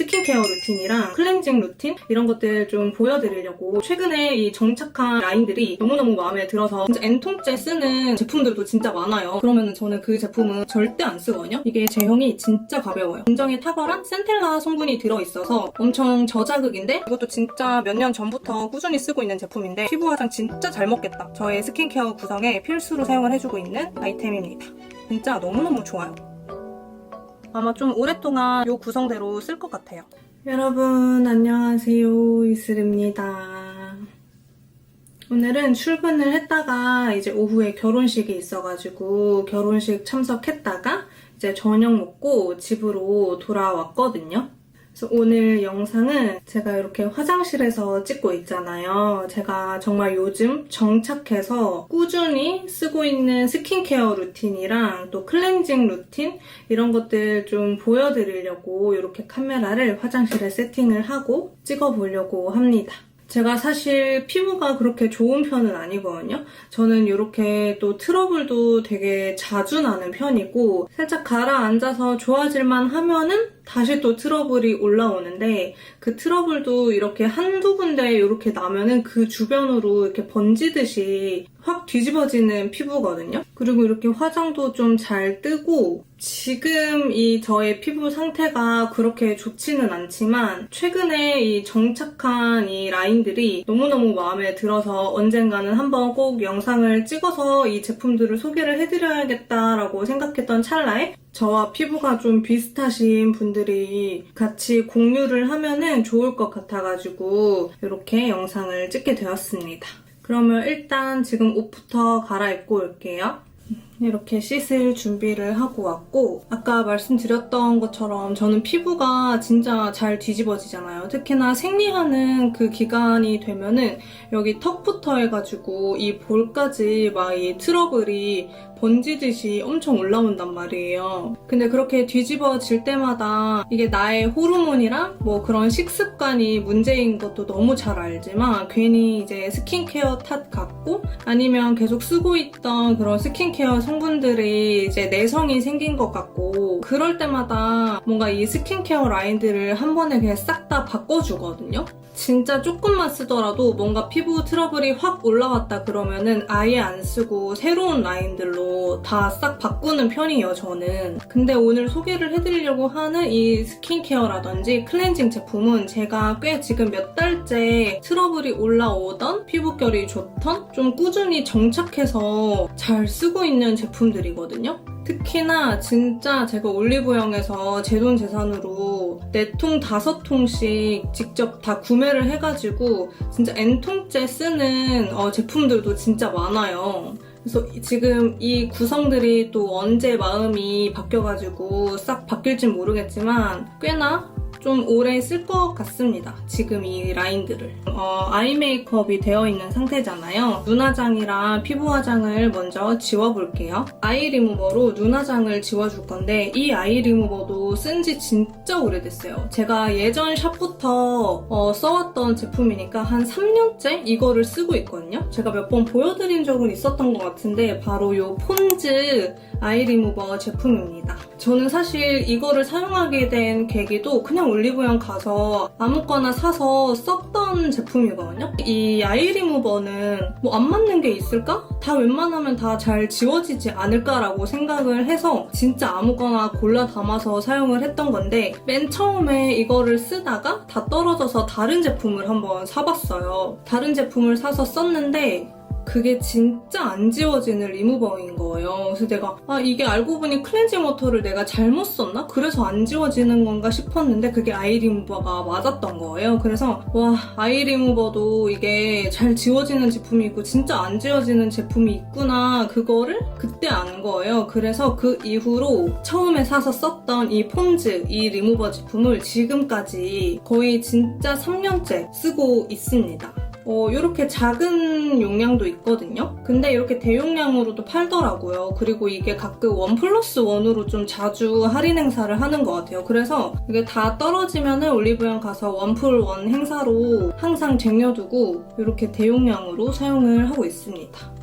스킨케어 루틴이랑 클렌징 루틴 이런 것들 좀 보여드리려고 최근에 이 정착한 라인들이 너무너무 마음에 들어서 진짜 N통째 쓰는 제품들도 진짜 많아요. 그러면 저는 그 제품은 절대 안 쓰거든요. 이게 제형이 진짜 가벼워요. 굉장히 탁월한 센텔라 성분이 들어있어서 엄청 저자극인데 이것도 진짜 몇 년 전부터 꾸준히 쓰고 있는 제품인데 피부 화장 진짜 잘 먹겠다. 저의 스킨케어 구성에 필수로 사용을 해주고 있는 아이템입니다. 진짜 너무너무 좋아요. 아마 좀 오랫동안 이 구성대로 쓸 것 같아요. 여러분 안녕하세요, 이슬입니다. 오늘은 출근을 했다가 이제 오후에 결혼식이 있어가지고 결혼식 참석했다가 이제 저녁 먹고 집으로 돌아왔거든요. 그래서 오늘 영상은 제가 이렇게 화장실에서 찍고 있잖아요. 제가 정말 요즘 정착해서 꾸준히 쓰고 있는 스킨케어 루틴이랑 또 클렌징 루틴 이런 것들 좀 보여드리려고 이렇게 카메라를 화장실에 세팅을 하고 찍어보려고 합니다. 제가 사실 피부가 그렇게 좋은 편은 아니거든요. 저는 이렇게 또 트러블도 되게 자주 나는 편이고 살짝 가라앉아서 좋아질만 하면은 다시 또 트러블이 올라오는데 그 트러블도 이렇게 한두 군데 이렇게 나면은 그 주변으로 이렇게 번지듯이 확 뒤집어지는 피부거든요. 그리고 이렇게 화장도 좀 잘 뜨고 지금 이 저의 피부 상태가 그렇게 좋지는 않지만 최근에 이 정착한 이 라인들이 너무너무 마음에 들어서 언젠가는 한번 꼭 영상을 찍어서 이 제품들을 소개를 해드려야겠다라고 생각했던 찰나에 저와 피부가 좀 비슷하신 분들이 같이 공유를 하면은 좋을 것 같아가지고 이렇게 영상을 찍게 되었습니다. 그러면 일단 지금 옷부터 갈아입고 올게요. 이렇게 씻을 준비를 하고 왔고 아까 말씀드렸던 것처럼 저는 피부가 진짜 잘 뒤집어지잖아요. 특히나 생리하는 그 기간이 되면은 여기 턱부터 해가지고 이 볼까지 막 이 트러블이 번지듯이 엄청 올라온단 말이에요. 근데 그렇게 뒤집어질 때마다 이게 나의 호르몬이랑 뭐 그런 식습관이 문제인 것도 너무 잘 알지만 괜히 이제 스킨케어 탓 같고 아니면 계속 쓰고 있던 그런 스킨케어 성분들이 이제 내성이 생긴 것 같고 그럴 때마다 뭔가 이 스킨케어 라인들을 한 번에 그냥 싹 다 바꿔주거든요. 진짜 조금만 쓰더라도 뭔가 피부 트러블이 확 올라왔다 그러면은 아예 안 쓰고 새로운 라인들로 다 싹 바꾸는 편이에요, 저는. 근데 오늘 소개를 해드리려고 하는 이 스킨케어라든지 클렌징 제품은 제가 꽤 지금 몇 달째 트러블이 올라오던 피부결이 좋던 좀 꾸준히 정착해서 잘 쓰고 있는 제품들이거든요. 특히나 진짜 제가 올리브영에서 제 돈 재산으로 4통, 5통씩 직접 다 구매를 해가지고 진짜 N통째 쓰는 제품들도 진짜 많아요. 그래서 지금 이 구성들이 또 언제 마음이 바뀌어가지고 싹 바뀔진 모르겠지만 꽤나 좀 오래 쓸 것 같습니다. 지금 이 라인들을. 아이 메이크업이 되어 있는 상태잖아요. 눈화장이랑 피부 화장을 먼저 지워볼게요. 아이 리무버로 눈화장을 지워줄 건데 이 아이 리무버도 쓴 지 진짜 오래됐어요. 제가 예전 샵부터 써왔던 제품이니까 한 3년째 이거를 쓰고 있거든요. 제가 몇 번 보여드린 적은 있었던 것 같은데 바로 이 폰즈 아이 리무버 제품입니다. 저는 사실 이거를 사용하게 된 계기도 그냥 올리브영 가서 아무거나 사서 썼던 제품이거든요. 이 아이 리무버는 뭐 안 맞는 게 있을까? 다 웬만하면 다 잘 지워지지 않을까라고 생각을 해서 진짜 아무거나 골라 담아서 사용을 했던 건데 맨 처음에 이거를 쓰다가 다 떨어져서 다른 제품을 한번 사봤어요. 다른 제품을 사서 썼는데 그게 진짜 안 지워지는 리무버인 거예요. 그래서 내가 이게 알고 보니 클렌징 워터를 내가 잘못 썼나? 그래서 안 지워지는 건가 싶었는데 그게 아이 리무버가 맞았던 거예요. 그래서 와, 아이 리무버도 이게 잘 지워지는 제품이 있고 진짜 안 지워지는 제품이 있구나, 그거를 그때 안 거예요. 그래서 그 이후로 처음에 사서 썼던 이 폰즈 이 리무버 제품을 지금까지 거의 진짜 3년째 쓰고 있습니다. 이렇게 작은 용량도 있거든요. 근데 이렇게 대용량으로도 팔더라고요. 그리고 이게 가끔 1+1으로 좀 자주 할인 행사를 하는 것 같아요. 그래서 이게 다 떨어지면은 올리브영 가서 1+1 행사로 항상 쟁여두고 이렇게 대용량으로 사용을 하고 있습니다.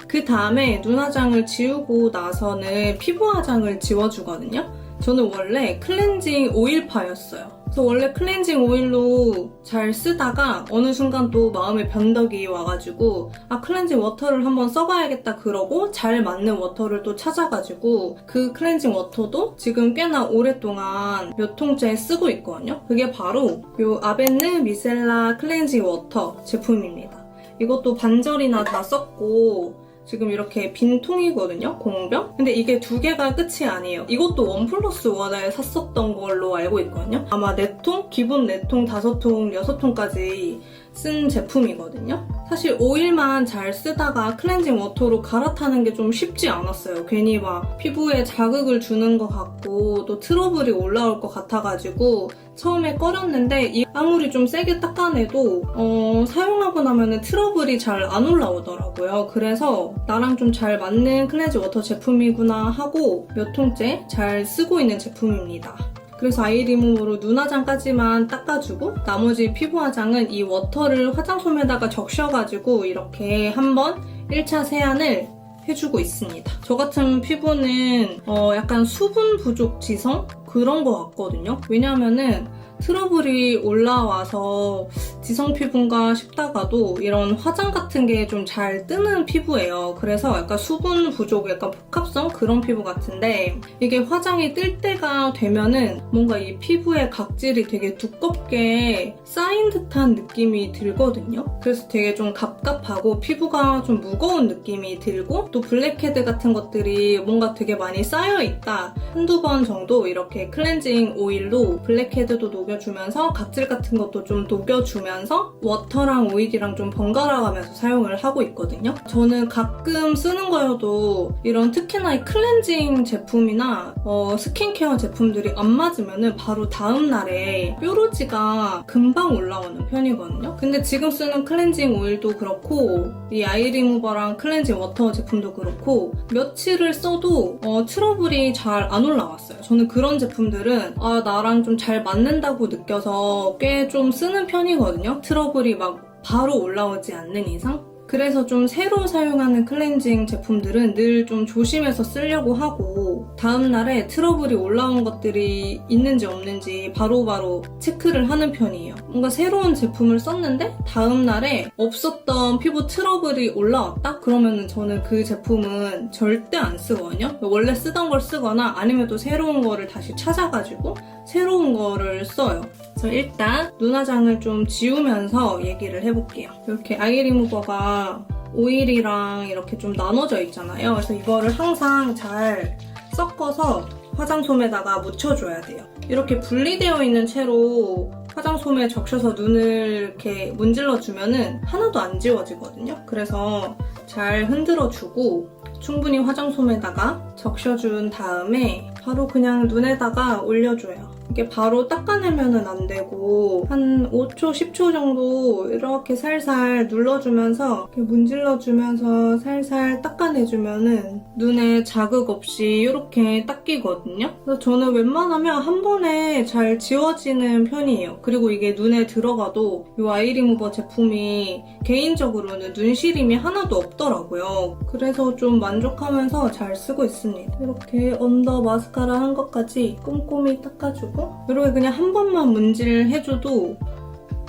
그 다음에 눈화장을 지우고 나서는 피부 화장을 지워주거든요. 저는 원래 클렌징 오일파였어요. 그래서 원래 클렌징 오일로 잘 쓰다가 어느 순간 또 마음의 변덕이 와가지고 클렌징 워터를 한번 써봐야겠다 그러고 잘 맞는 워터를 또 찾아가지고 그 클렌징 워터도 지금 꽤나 오랫동안 몇 통째 쓰고 있거든요. 그게 바로 이 아벤느 미셀라 클렌징 워터 제품입니다. 이것도 반절이나 다 썼고 지금 이렇게 빈 통이거든요, 공병? 근데 이게 2개가 끝이 아니에요. 이것도 1+1을 샀었던 걸로 알고 있거든요. 아마 4통? 기본 4통, 5통, 6통까지 쓴 제품이거든요. 사실 오일만 잘 쓰다가 클렌징 워터로 갈아타는 게 좀 쉽지 않았어요. 괜히 막 피부에 자극을 주는 것 같고 또 트러블이 올라올 것 같아가지고 처음에 꺼렸는데 아무리 좀 세게 닦아내도 사용하고 나면 트러블이 잘 안 올라오더라고요. 그래서 나랑 좀 잘 맞는 클렌징 워터 제품이구나 하고 몇 통째 잘 쓰고 있는 제품입니다. 그래서 아이 리무버로 눈 화장까지만 닦아주고 나머지 피부 화장은 이 워터를 화장솜에다가 적셔가지고 이렇게 한번 1차 세안을 해주고 있습니다. 저 같은 피부는 약간 수분 부족 지성? 그런 거 같거든요. 왜냐면은 트러블이 올라와서 지성 피부인가 싶다가도 이런 화장 같은 게 좀 잘 뜨는 피부예요. 그래서 약간 수분 부족, 약간 복합성 그런 피부 같은데 이게 화장이 뜰 때가 되면은 뭔가 이 피부의 각질이 되게 두껍게 쌓인 듯한 느낌이 들거든요. 그래서 되게 좀 갑갑하고 피부가 좀 무거운 느낌이 들고 또 블랙헤드 같은 것들이 뭔가 되게 많이 쌓여있다. 한두 번 정도 이렇게 클렌징 오일로 블랙헤드도 녹여주면서 각질 같은 것도 좀 녹여주면서 워터랑 오일이랑 좀 번갈아가면서 사용을 하고 있거든요. 저는 가끔 쓰는 거여도 이런 특히나 이 클렌징 제품이나 스킨케어 제품들이 안 맞으면 바로 다음날에 뾰루지가 금방 올라오는 편이거든요. 근데 지금 쓰는 클렌징 오일도 그렇고 이 아이 리무버랑 클렌징 워터 제품도 그렇고 며칠을 써도 트러블이 잘 안 올라왔어요. 저는 그런 제품들은 나랑 좀 잘 맞는다고 느껴서 꽤 좀 쓰는 편이거든요. 트러블이 막 바로 올라오지 않는 이상. 그래서 좀 새로 사용하는 클렌징 제품들은 늘 좀 조심해서 쓰려고 하고 다음날에 트러블이 올라온 것들이 있는지 없는지 바로바로 체크를 하는 편이에요. 뭔가 새로운 제품을 썼는데 다음날에 없었던 피부 트러블이 올라왔다? 그러면 저는 그 제품은 절대 안 쓰거든요. 원래 쓰던 걸 쓰거나 아니면 또 새로운 거를 다시 찾아가지고 새로운 거를 써요. 그래서 일단 눈 화장을 좀 지우면서 얘기를 해볼게요. 이렇게 아이 리무버가 오일이랑 이렇게 좀 나눠져 있잖아요. 그래서 이거를 항상 잘 섞어서 화장솜에다가 묻혀줘야 돼요. 이렇게 분리되어 있는 채로 화장솜에 적셔서 눈을 이렇게 문질러주면은 하나도 안 지워지거든요. 그래서 잘 흔들어주고 충분히 화장솜에다가 적셔준 다음에 바로 그냥 눈에다가 올려줘요. 이게 바로 닦아내면은 안 되고 한 5초, 10초 정도 이렇게 살살 눌러주면서 이렇게 문질러주면서 살살 닦아내주면은 눈에 자극 없이 이렇게 닦이거든요. 그래서 저는 웬만하면 한 번에 잘 지워지는 편이에요. 그리고 이게 눈에 들어가도 이 아이 리무버 제품이 개인적으로는 눈 시림이 하나도 없더라고요. 그래서 좀 만족하면서 잘 쓰고 있습니다. 이렇게 언더 마스카라 한 것까지 꼼꼼히 닦아주고 이렇게 그냥 한 번만 문질해줘도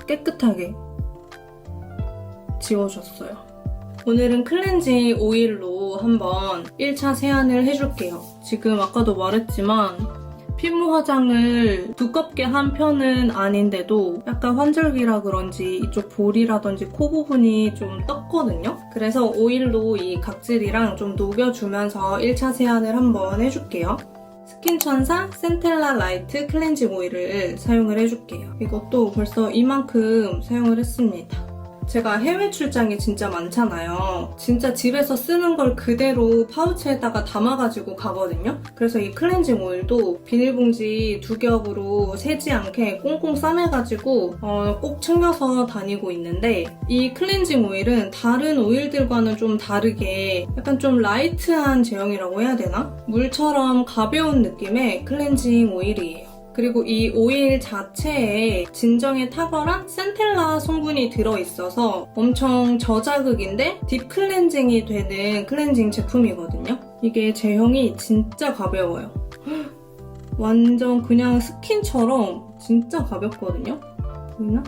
깨끗하게 지워졌어요. 오늘은 클렌징 오일로 한번 1차 세안을 해줄게요. 지금 아까도 말했지만 피부 화장을 두껍게 한 편은 아닌데도 약간 환절기라 그런지 이쪽 볼이라든지 코 부분이 좀 떴거든요. 그래서 오일로 이 각질이랑 좀 녹여주면서 1차 세안을 한번 해줄게요. 스킨천사 센텔라 라이트 클렌징 오일을 사용을 해줄게요. 이것도 벌써 이만큼 사용을 했습니다. 제가 해외 출장이 진짜 많잖아요. 진짜 집에서 쓰는 걸 그대로 파우치에다가 담아가지고 가거든요. 그래서 이 클렌징 오일도 비닐봉지 2겹으로 새지 않게 꽁꽁 싸매가지고 꼭 챙겨서 다니고 있는데 이 클렌징 오일은 다른 오일들과는 좀 다르게 약간 좀 라이트한 제형이라고 해야 되나? 물처럼 가벼운 느낌의 클렌징 오일이에요. 그리고 이 오일 자체에 진정에 탁월한 센텔라 성분이 들어있어서 엄청 저자극인데 딥 클렌징이 되는 클렌징 제품이거든요. 이게 제형이 진짜 가벼워요. 완전 그냥 스킨처럼 진짜 가볍거든요? 보이나?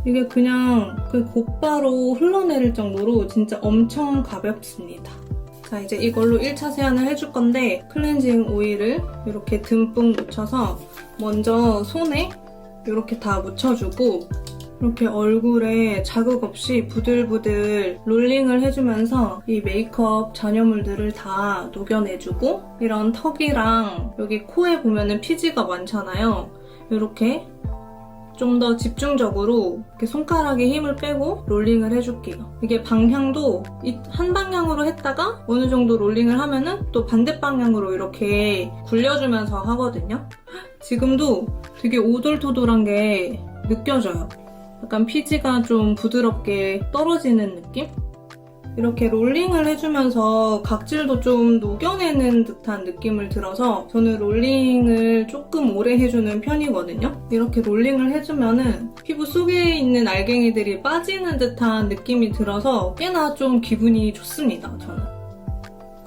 이게 그냥 그 곧바로 흘러내릴 정도로 진짜 엄청 가볍습니다. 자, 이제 이걸로 1차 세안을 해줄 건데 클렌징 오일을 이렇게 듬뿍 묻혀서 먼저 손에 이렇게 다 묻혀주고 이렇게 얼굴에 자극 없이 부들부들 롤링을 해주면서 이 메이크업 잔여물들을 다 녹여내주고 이런 턱이랑 여기 코에 보면은 피지가 많잖아요. 이렇게 좀 더 집중적으로 이렇게 손가락에 힘을 빼고 롤링을 해줄게요. 이게 방향도 한 방향으로 했다가 어느 정도 롤링을 하면은 또 반대 방향으로 이렇게 굴려주면서 하거든요. 지금도 되게 오돌토돌한 게 느껴져요. 약간 피지가 좀 부드럽게 떨어지는 느낌? 이렇게 롤링을 해주면서 각질도 좀 녹여내는 듯한 느낌을 들어서 저는 롤링을 조금 오래 해주는 편이거든요. 이렇게 롤링을 해주면은 피부 속에 있는 알갱이들이 빠지는 듯한 느낌이 들어서 꽤나 좀 기분이 좋습니다, 저는.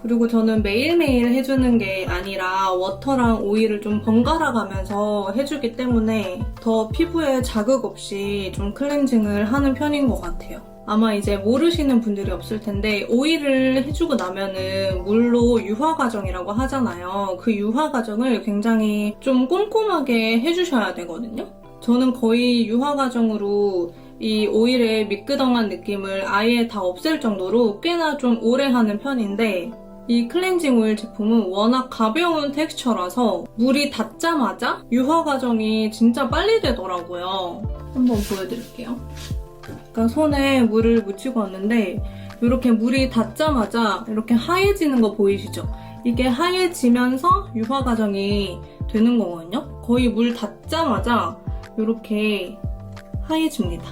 그리고 저는 매일매일 해주는 게 아니라 워터랑 오일을 좀 번갈아 가면서 해주기 때문에 더 피부에 자극 없이 좀 클렌징을 하는 편인 것 같아요. 아마 이제 모르시는 분들이 없을 텐데 오일을 해주고 나면은 물로 유화 과정이라고 하잖아요. 그 유화 과정을 굉장히 좀 꼼꼼하게 해주셔야 되거든요. 저는 거의 유화 과정으로 이 오일의 미끄덩한 느낌을 아예 다 없앨 정도로 꽤나 좀 오래 하는 편인데 이 클렌징 오일 제품은 워낙 가벼운 텍스처라서 물이 닿자마자 유화 과정이 진짜 빨리 되더라고요. 한번 보여드릴게요. 그러니까 손에 물을 묻히고 왔는데 이렇게 물이 닿자마자 이렇게 하얘지는 거 보이시죠? 이게 하얘지면서 유화 과정이 되는 거거든요. 거의 물 닿자마자 이렇게 하얘집니다.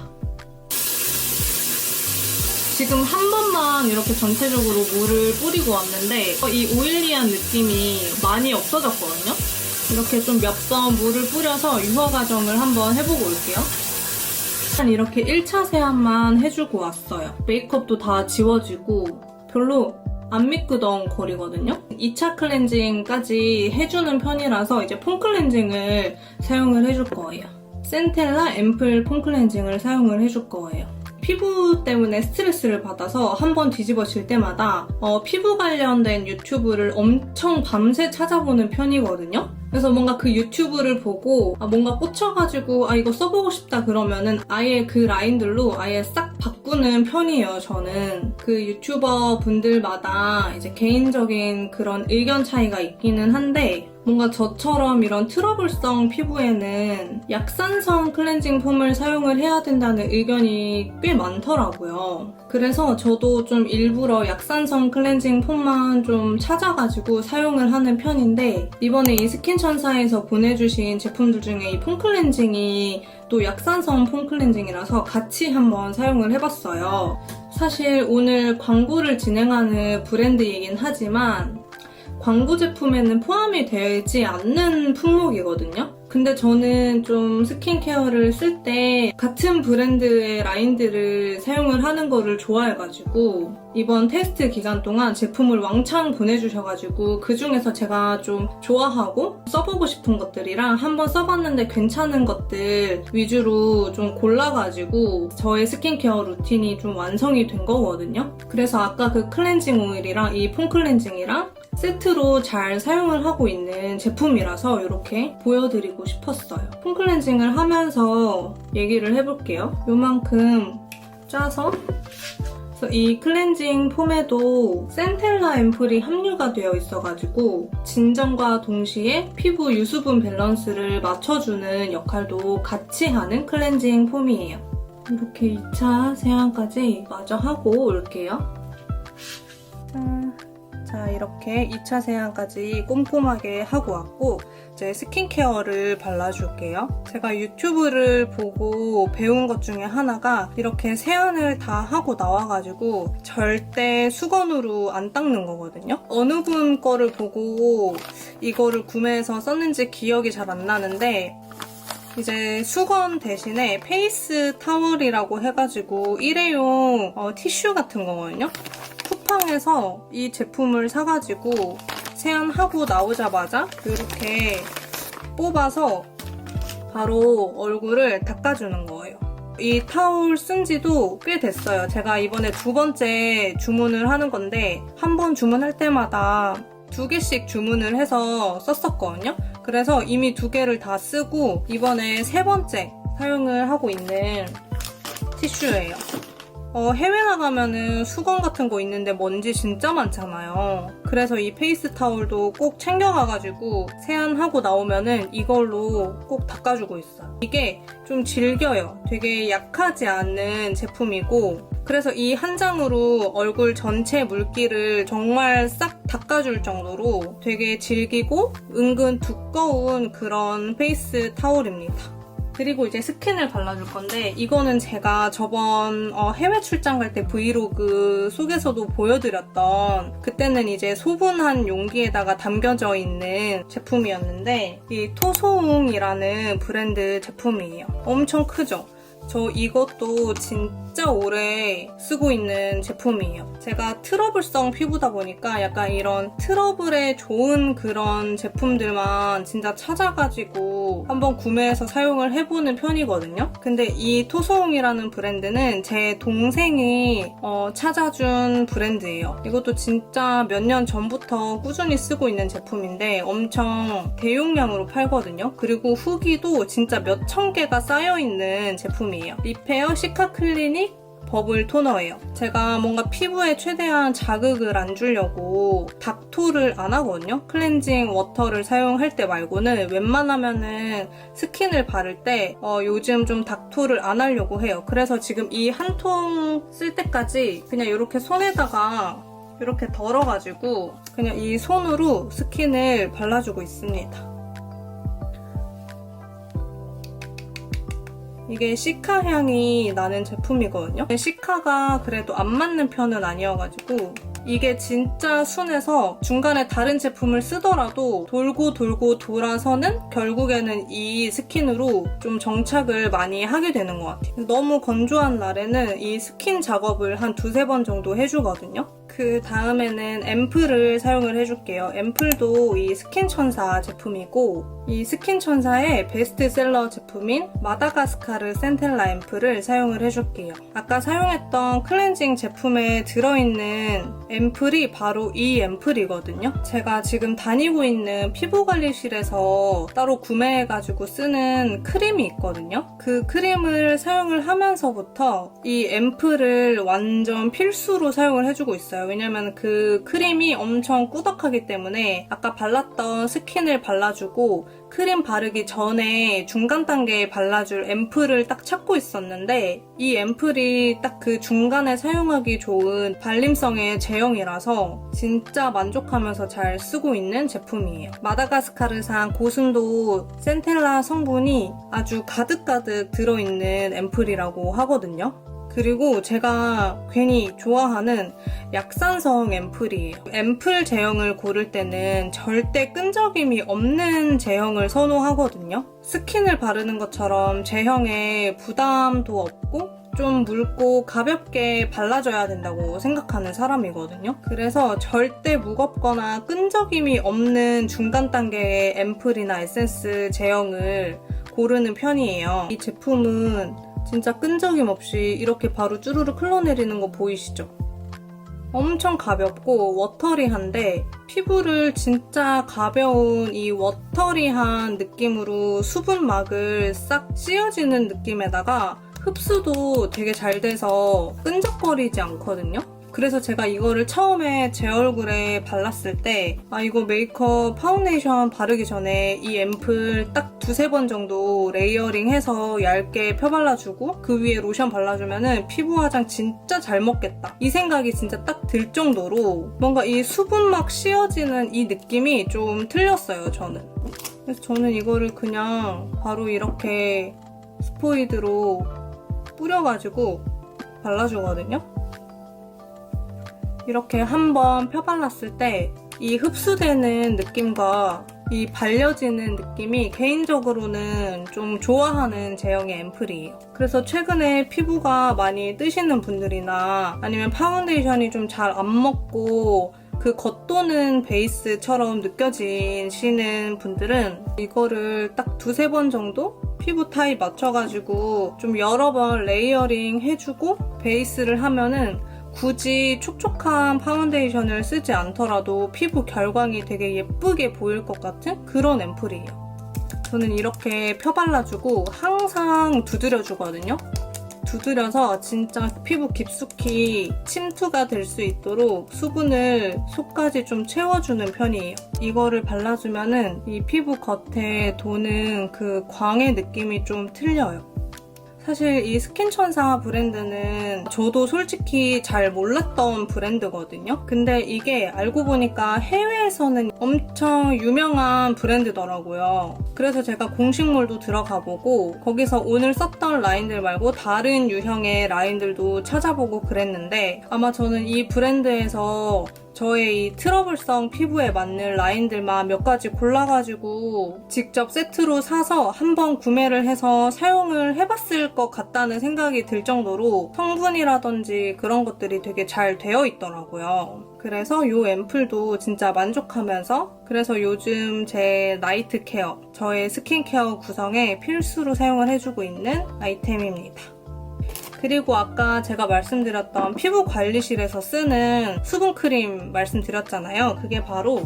지금 한 번만 이렇게 전체적으로 물을 뿌리고 왔는데 이 오일리한 느낌이 많이 없어졌거든요. 이렇게 좀 몇 번 물을 뿌려서 유화 과정을 한번 해보고 올게요. 이렇게 1차 세안만 해주고 왔어요. 메이크업도 다 지워지고 별로 안 미끄덩 거리거든요. 2차 클렌징까지 해주는 편이라서 이제 폼 클렌징을 사용을 해줄 거예요. 센텔라 앰플 폼 클렌징을 사용을 해줄 거예요. 피부 때문에 스트레스를 받아서 한번 뒤집어질 때마다 피부 관련된 유튜브를 엄청 밤새 찾아보는 편이거든요. 그래서 뭔가 그 유튜브를 보고 뭔가 꽂혀가지고 이거 써보고 싶다 그러면은 아예 그 라인들로 아예 싹 바꾸는 편이에요, 저는. 그 유튜버 분들마다 이제 개인적인 그런 의견 차이가 있기는 한데 뭔가 저처럼 이런 트러블성 피부에는 약산성 클렌징 폼을 사용을 해야 된다는 의견이 꽤 많더라고요. 그래서 저도 좀 일부러 약산성 클렌징 폼만 좀 찾아가지고 사용을 하는 편인데 이번에 이 스킨천사에서 보내주신 제품들 중에 이 폼 클렌징이 또 약산성 폼 클렌징이라서 같이 한번 사용을 해봤어요. 사실 오늘 광고를 진행하는 브랜드이긴 하지만 광고 제품에는 포함이 되지 않는 품목이거든요. 근데 저는 좀 스킨케어를 쓸 때 같은 브랜드의 라인들을 사용을 하는 거를 좋아해가지고 이번 테스트 기간 동안 제품을 왕창 보내주셔가지고 그중에서 제가 좀 좋아하고 써보고 싶은 것들이랑 한번 써봤는데 괜찮은 것들 위주로 좀 골라가지고 저의 스킨케어 루틴이 좀 완성이 된 거거든요. 그래서 아까 그 클렌징 오일이랑 이 폼 클렌징이랑 세트로 잘 사용을 하고 있는 제품이라서 이렇게 보여드리고 싶었어요. 폼 클렌징을 하면서 얘기를 해볼게요. 요만큼 짜서 그래서 이 클렌징 폼에도 센텔라 앰플이 함유가 되어 있어가지고 진정과 동시에 피부 유수분 밸런스를 맞춰주는 역할도 같이 하는 클렌징 폼이에요. 이렇게 2차 세안까지 마저 하고 올게요. 짠. 자, 이렇게 2차 세안까지 꼼꼼하게 하고 왔고 이제 스킨케어를 발라줄게요. 제가 유튜브를 보고 배운 것 중에 하나가 이렇게 세안을 다 하고 나와가지고 절대 수건으로 안 닦는 거거든요. 어느 분 거를 보고 이거를 구매해서 썼는지 기억이 잘 안 나는데 이제 수건 대신에 페이스 타월이라고 해가지고 일회용 티슈 같은 거거든요. 쿠팡에서 이 제품을 사가지고 세안하고 나오자마자 이렇게 뽑아서 바로 얼굴을 닦아주는 거예요. 이 타올 쓴 지도 꽤 됐어요. 제가 이번에 2번째 주문을 하는 건데 한 번 주문할 때마다 2개씩 주문을 해서 썼었거든요. 그래서 이미 2개를 다 쓰고 이번에 3번째 사용을 하고 있는 티슈예요. 해외 나가면은 수건 같은 거 있는데 먼지 진짜 많잖아요. 그래서 이 페이스 타올도 꼭 챙겨가가지고 세안하고 나오면은 이걸로 꼭 닦아주고 있어요. 이게 좀 질겨요. 되게 약하지 않은 제품이고 그래서 이 한 장으로 얼굴 전체 물기를 정말 싹 닦아줄 정도로 되게 질기고 은근 두꺼운 그런 페이스 타올입니다. 그리고 이제 스킨을 발라줄 건데 이거는 제가 저번 해외 출장 갈 때 브이로그 속에서도 보여드렸던 그때는 이제 소분한 용기에다가 담겨져 있는 제품이었는데 이 토소웅이라는 브랜드 제품이에요. 엄청 크죠? 저 이것도 진짜 오래 쓰고 있는 제품이에요. 제가 트러블성 피부다 보니까 약간 이런 트러블에 좋은 그런 제품들만 진짜 찾아가지고 한번 구매해서 사용을 해보는 편이거든요. 근데 이 토소웅이라는 브랜드는 제 동생이 찾아준 브랜드예요. 이것도 진짜 몇 년 전부터 꾸준히 쓰고 있는 제품인데 엄청 대용량으로 팔거든요. 그리고 후기도 진짜 몇 천 개가 쌓여있는 제품이에요. 리페어 시카 클리닉 버블 토너예요. 제가 뭔가 피부에 최대한 자극을 안 주려고 닥토를 안 하거든요. 클렌징 워터를 사용할 때 말고는 웬만하면은 스킨을 바를 때 요즘 좀 닥토를 안 하려고 해요. 그래서 지금 이 한 통 쓸 때까지 그냥 이렇게 손에다가 이렇게 덜어가지고 그냥 이 손으로 스킨을 발라주고 있습니다. 이게 시카 향이 나는 제품이거든요. 시카가 그래도 안 맞는 편은 아니어가지고 이게 진짜 순해서 중간에 다른 제품을 쓰더라도 돌고 돌고 돌아서는 결국에는 이 스킨으로 좀 정착을 많이 하게 되는 것 같아요. 너무 건조한 날에는 이 스킨 작업을 한 2-3번 정도 해주거든요. 그 다음에는 앰플을 사용을 해줄게요. 앰플도 이 스킨천사 제품이고 이 스킨천사의 베스트셀러 제품인 마다가스카르 센텔라 앰플을 사용을 해줄게요. 아까 사용했던 클렌징 제품에 들어있는 앰플이 바로 이 앰플이거든요. 제가 지금 다니고 있는 피부관리실에서 따로 구매해가지고 쓰는 크림이 있거든요. 그 크림을 사용을 하면서부터 이 앰플을 완전 필수로 사용을 해주고 있어요. 왜냐면 그 크림이 엄청 꾸덕하기 때문에 아까 발랐던 스킨을 발라주고 크림 바르기 전에 중간 단계에 발라줄 앰플을 딱 찾고 있었는데 이 앰플이 딱 그 중간에 사용하기 좋은 발림성의 제형이라서 진짜 만족하면서 잘 쓰고 있는 제품이에요. 마다가스카르산 고순도 센텔라 성분이 아주 가득가득 들어있는 앰플이라고 하거든요. 그리고 제가 괜히 좋아하는 약산성 앰플이에요. 앰플 제형을 고를 때는 절대 끈적임이 없는 제형을 선호하거든요. 스킨을 바르는 것처럼 제형에 부담도 없고 좀 묽고 가볍게 발라줘야 된다고 생각하는 사람이거든요. 그래서 절대 무겁거나 끈적임이 없는 중간 단계의 앰플이나 에센스 제형을 고르는 편이에요. 이 제품은 진짜 끈적임 없이 이렇게 바로 쭈루룩 흘러내리는 거 보이시죠? 엄청 가볍고 워터리한데 피부를 진짜 가벼운 이 워터리한 느낌으로 수분막을 싹 씌워지는 느낌에다가 흡수도 되게 잘 돼서 끈적거리지 않거든요? 그래서 제가 이거를 처음에 제 얼굴에 발랐을 때 이거 메이크업 파운데이션 바르기 전에 이 앰플 딱 2-3번 정도 레이어링해서 얇게 펴발라주고 그 위에 로션 발라주면은 피부 화장 진짜 잘 먹겠다. 이 생각이 진짜 딱 들 정도로 뭔가 이 수분막 씌워지는 이 느낌이 좀 틀렸어요, 저는. 그래서 저는 이거를 그냥 바로 이렇게 스포이드로 뿌려가지고 발라주거든요. 이렇게 한번 펴발랐을 때 이 흡수되는 느낌과 이 발려지는 느낌이 개인적으로는 좀 좋아하는 제형의 앰플이에요. 그래서 최근에 피부가 많이 뜨시는 분들이나 아니면 파운데이션이 좀 잘 안 먹고 그 겉도는 베이스처럼 느껴지시는 분들은 이거를 딱 2-3번 정도 피부 타입 맞춰가지고 좀 여러 번 레이어링 해주고 베이스를 하면은 굳이 촉촉한 파운데이션을 쓰지 않더라도 피부 결광이 되게 예쁘게 보일 것 같은 그런 앰플이에요. 저는 이렇게 펴발라주고 항상 두드려주거든요. 두드려서 진짜 피부 깊숙이 침투가 될 수 있도록 수분을 속까지 좀 채워주는 편이에요. 이거를 발라주면은 이 피부 겉에 도는 그 광의 느낌이 좀 틀려요. 사실 이 스킨천사 브랜드는 저도 솔직히 잘 몰랐던 브랜드거든요. 근데 이게 알고 보니까 해외에서는 엄청 유명한 브랜드더라고요. 그래서 제가 공식몰도 들어가보고 거기서 오늘 썼던 라인들 말고 다른 유형의 라인들도 찾아보고 그랬는데 아마 저는 이 브랜드에서 저의 이 트러블성 피부에 맞는 라인들만 몇 가지 골라가지고 직접 세트로 사서 한번 구매를 해서 사용을 해봤을 것 같다는 생각이 들 정도로 성분이라든지 그런 것들이 되게 잘 되어 있더라고요. 그래서 이 앰플도 진짜 만족하면서 그래서 요즘 제 나이트 케어, 저의 스킨케어 구성에 필수로 사용을 해주고 있는 아이템입니다. 그리고 아까 제가 말씀드렸던 피부관리실에서 쓰는 수분크림 말씀드렸잖아요. 그게 바로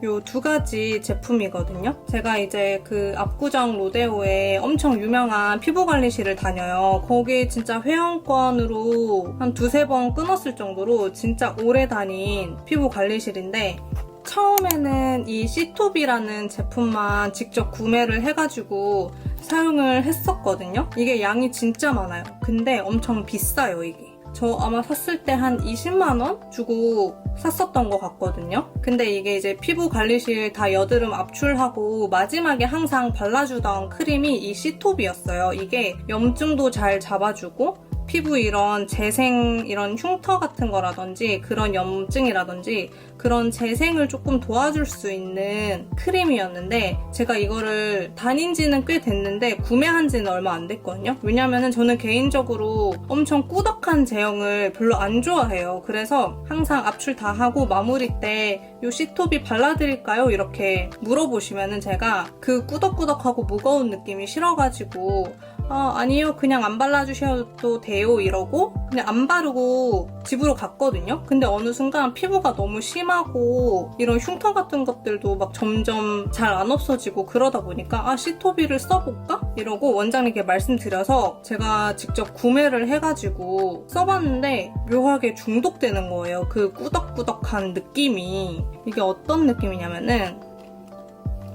요 두 가지 제품이거든요. 제가 이제 그 압구정 로데오에 엄청 유명한 피부관리실을 다녀요. 거기 진짜 회원권으로 한 두세 번 끊었을 정도로 진짜 오래 다닌 피부관리실인데 처음에는 이 시토비라는 제품만 직접 구매를 해가지고 사용을 했었거든요. 이게 양이 진짜 많아요. 근데 엄청 비싸요, 이게. 저 아마 샀을 때 한 20만 원 주고 샀었던 것 같거든요. 근데 이게 이제 피부 관리실 다 여드름 압출하고 마지막에 항상 발라주던 크림이 이 시토비였어요. 이게 염증도 잘 잡아주고 피부 이런 재생, 이런 흉터 같은 거라든지 그런 염증이라든지 그런 재생을 조금 도와줄 수 있는 크림이었는데 제가 이거를 다닌 지는 꽤 됐는데 구매한 지는 얼마 안 됐거든요. 왜냐면은 저는 개인적으로 엄청 꾸덕한 제형을 별로 안 좋아해요. 그래서 항상 압출 다 하고 마무리 때 요 시토비 발라드릴까요? 이렇게 물어보시면은 제가 그 꾸덕꾸덕하고 무거운 느낌이 싫어가지고 아니요, 그냥 안 발라주셔도 돼요 이러고 그냥 안 바르고 집으로 갔거든요. 근데 어느 순간 피부가 너무 심하고 이런 흉터 같은 것들도 막 점점 잘 안 없어지고 그러다 보니까 시토비를 써볼까? 이러고 원장님께 말씀드려서 제가 직접 구매를 해가지고 써봤는데 묘하게 중독되는 거예요. 그 꾸덕꾸덕한 느낌이. 이게 어떤 느낌이냐면은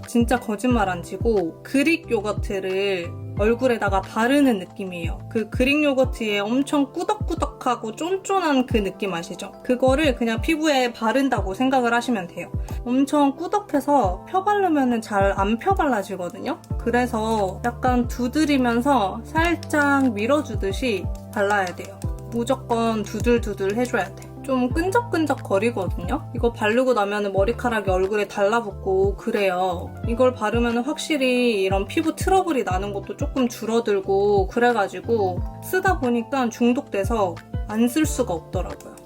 진짜 거짓말 안 치고 그릭 요거트를 얼굴에다가 바르는 느낌이에요. 그 그릭 요거트에 엄청 꾸덕꾸덕하고 쫀쫀한 그 느낌 아시죠? 그거를 그냥 피부에 바른다고 생각을 하시면 돼요. 엄청 꾸덕해서 펴바르면 잘 안 펴발라지거든요. 그래서 약간 두드리면서 살짝 밀어주듯이 발라야 돼요. 무조건 두들두들 해줘야 돼. 좀 끈적끈적 거리거든요. 이거 바르고 나면 머리카락이 얼굴에 달라붙고 그래요. 이걸 바르면 확실히 이런 피부 트러블이 나는 것도 조금 줄어들고 그래가지고 쓰다 보니까 중독돼서 안 쓸 수가 없더라고요.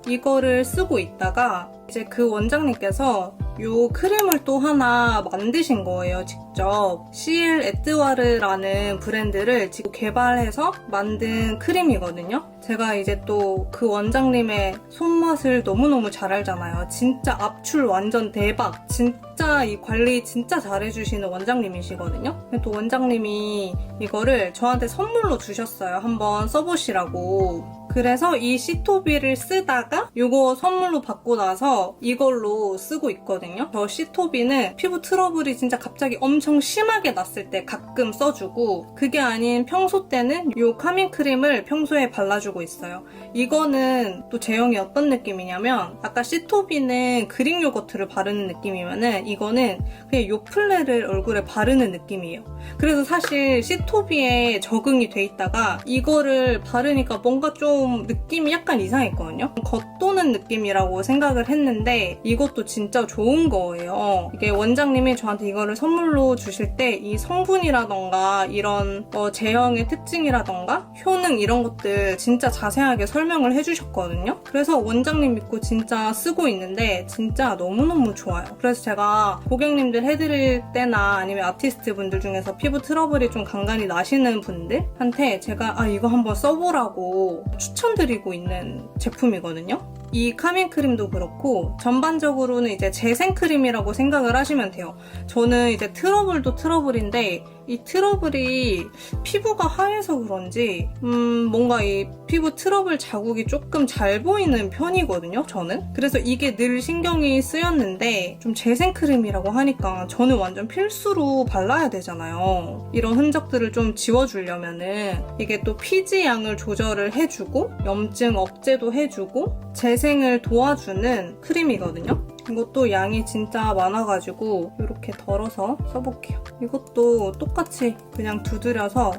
이거를 쓰고 있다가 이제 그 원장님께서 요 크림을 또 하나 만드신 거예요, 직접. CL 에뚜아르라는 브랜드를 직접 개발해서 만든 크림이거든요. 제가 이제 또 그 원장님의 손맛을 너무너무 잘 알잖아요. 진짜 압출 완전 대박. 진짜 이 관리 진짜 잘해주시는 원장님이시거든요. 또 원장님이 이거를 저한테 선물로 주셨어요. 한번 써보시라고. 그래서 이 시토비를 쓰다가 이거 선물로 받고 나서 이걸로 쓰고 있거든요. 저 시토비는 피부 트러블이 진짜 갑자기 엄청 심하게 났을 때 가끔 써주고 그게 아닌 평소 때는 이 카밍 크림을 평소에 발라주고 있어요. 이거는 또 제형이 어떤 느낌이냐면 아까 시토비는 그릭 요거트를 바르는 느낌이면은 이거는 그냥 요플레를 얼굴에 바르는 느낌이에요. 그래서 사실 시토비에 적응이 돼 있다가 이거를 바르니까 뭔가 좀 느낌이 약간 이상했거든요. 겉도는 느낌이라고 생각을 했는데 이것도 진짜 좋은 거예요. 이게 원장님이 저한테 이거를 선물로 주실 때 이 성분이라던가 이런 제형의 특징이라던가 효능 이런 것들 진짜 자세하게 설명을 해주셨거든요. 그래서 원장님 믿고 진짜 쓰고 있는데 진짜 너무너무 좋아요. 그래서 제가 고객님들 해드릴 때나 아니면 아티스트 분들 중에서 피부 트러블이 좀 간간히 나시는 분들한테 제가 이거 한번 써보라고 추천드리고 있는 제품이거든요. 이 카밍 크림도 그렇고 전반적으로는 이제 재생 크림이라고 생각을 하시면 돼요. 저는 이제 트러블도 트러블인데 이 트러블이 피부가 하얘서 그런지 뭔가 이 피부 트러블 자국이 조금 잘 보이는 편이거든요, 저는. 그래서 이게 늘 신경이 쓰였는데 좀 재생 크림이라고 하니까 저는 완전 필수로 발라야 되잖아요. 이런 흔적들을 좀 지워주려면은 이게 또 피지 양을 조절을 해주고 염증 억제도 해주고 재생을 도와주는 크림이거든요. 이것도 양이 진짜 많아가지고 이렇게 덜어서 써볼게요. 이것도 똑같이 그냥 두드려서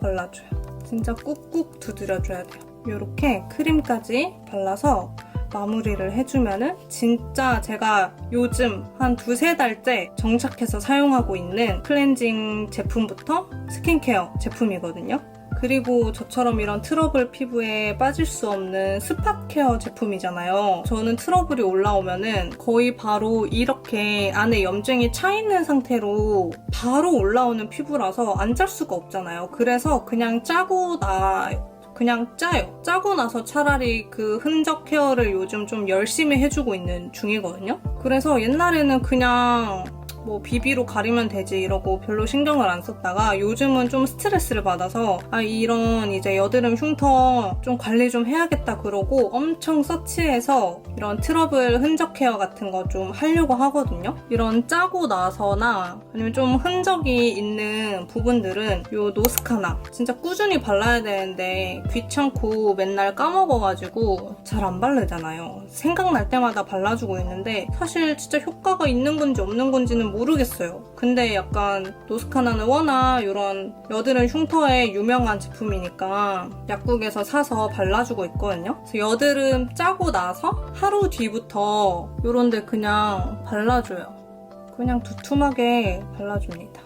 발라줘요. 진짜 꾹꾹 두드려줘야 돼요. 이렇게 크림까지 발라서 마무리를 해주면은 진짜 제가 요즘 한 2~3달째 정착해서 사용하고 있는 클렌징 제품부터 스킨케어 제품이거든요. 그리고 저처럼 이런 트러블 피부에 빠질 수 없는 스팟 케어 제품이잖아요. 저는 트러블이 올라오면은 거의 바로 이렇게 안에 염증이 차 있는 상태로 바로 올라오는 피부라서 안 짤 수가 없잖아요. 그래서 그냥 짜고 짜요. 짜고 나서 차라리 그 흔적 케어를 요즘 좀 열심히 해주고 있는 중이거든요. 그래서 옛날에는 그냥 비비로 가리면 되지 이러고 별로 신경을 안 썼다가 요즘은 좀 스트레스를 받아서 이런 이제 여드름 흉터 좀 관리 좀 해야겠다 그러고 엄청 서치해서 이런 트러블 흔적 케어 같은 거 좀 하려고 하거든요. 이런 짜고 나서나 아니면 좀 흔적이 있는 부분들은 요 노스카나 진짜 꾸준히 발라야 되는데 귀찮고 맨날 까먹어가지고 잘 안 바르잖아요. 생각날 때마다 발라주고 있는데 사실 진짜 효과가 있는 건지 없는 건지는 모르겠어요. 근데 약간 노스카나는 워낙 이런 여드름 흉터에 유명한 제품이니까 약국에서 사서 발라주고 있거든요. 그래서 여드름 짜고 나서 하루 뒤부터 이런 데 그냥 발라줘요. 그냥 두툼하게 발라줍니다.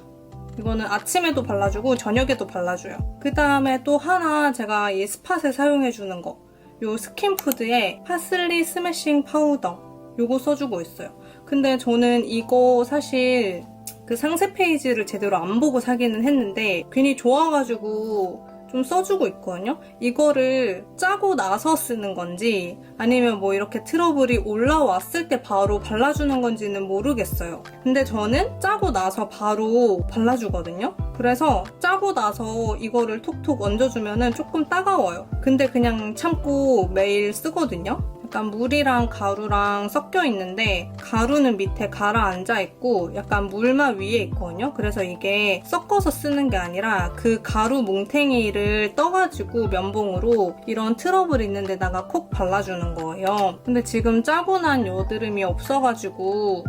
이거는 아침에도 발라주고 저녁에도 발라줘요. 그 다음에 또 하나 제가 이 스팟에 사용해주는 거, 요 스킨푸드의 파슬리 스매싱 파우더 요거 써주고 있어요. 근데 저는 이거 사실 그 상세 페이지를 제대로 안 보고 사기는 했는데 괜히 좋아가지고 좀 써주고 있거든요. 이거를 짜고 나서 쓰는 건지 아니면 이렇게 트러블이 올라왔을 때 바로 발라주는 건지는 모르겠어요. 근데 저는 짜고 나서 바로 발라주거든요. 그래서 짜고 나서 이거를 톡톡 얹어주면 조금 따가워요. 근데 그냥 참고 매일 쓰거든요. 약간 물이랑 가루랑 섞여 있는데 가루는 밑에 가라앉아 있고 약간 물만 위에 있거든요. 그래서 이게 섞어서 쓰는 게 아니라 그 가루 뭉탱이를 떠가지고 면봉으로 이런 트러블 있는 데다가 콕 발라주는 거예요. 근데 지금 짜고 난 여드름이 없어가지고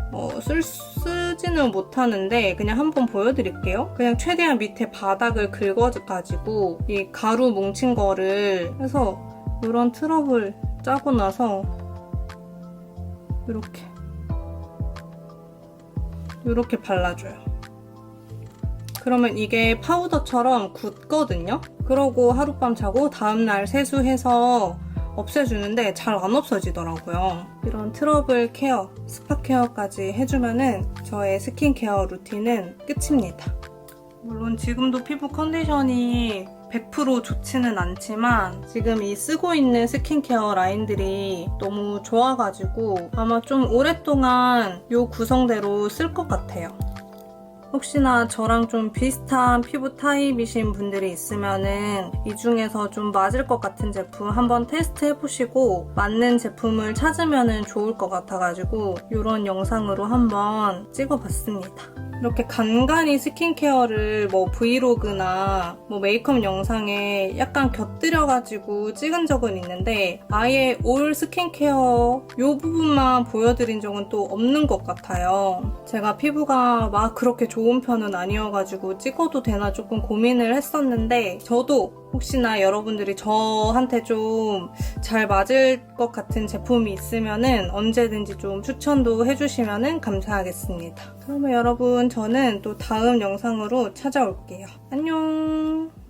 쓰지는 못하는데 그냥 한번 보여드릴게요. 그냥 최대한 밑에 바닥을 긁어가지고 이 가루 뭉친 거를 해서 이런 트러블 짜고 나서 이렇게 발라줘요. 그러면 이게 파우더처럼 굳거든요. 그러고 하룻밤 자고 다음날 세수해서 없애주는데 잘 안 없어지더라고요. 이런 트러블 케어, 스팟 케어까지 해주면은 저의 스킨케어 루틴은 끝입니다. 물론 지금도 피부 컨디션이 100% 좋지는 않지만 지금 이 쓰고 있는 스킨케어 라인들이 너무 좋아가지고 아마 좀 오랫동안 이 구성대로 쓸 것 같아요. 혹시나 저랑 좀 비슷한 피부 타입이신 분들이 있으면은 이 중에서 좀 맞을 것 같은 제품 한번 테스트 해보시고 맞는 제품을 찾으면 좋을 것 같아가지고 이런 영상으로 한번 찍어봤습니다. 이렇게 간간히 스킨케어를 브이로그나 메이크업 영상에 약간 곁들여가지고 찍은 적은 있는데 아예 올 스킨케어 이 부분만 보여드린 적은 또 없는 것 같아요. 제가 피부가 막 그렇게 좋은 편은 아니어가지고 찍어도 되나 조금 고민을 했었는데 저도 혹시나 여러분들이 저한테 좀 잘 맞을 것 같은 제품이 있으면은 언제든지 좀 추천도 해주시면은 감사하겠습니다. 그러면 여러분 저는 또 다음 영상으로 찾아올게요. 안녕.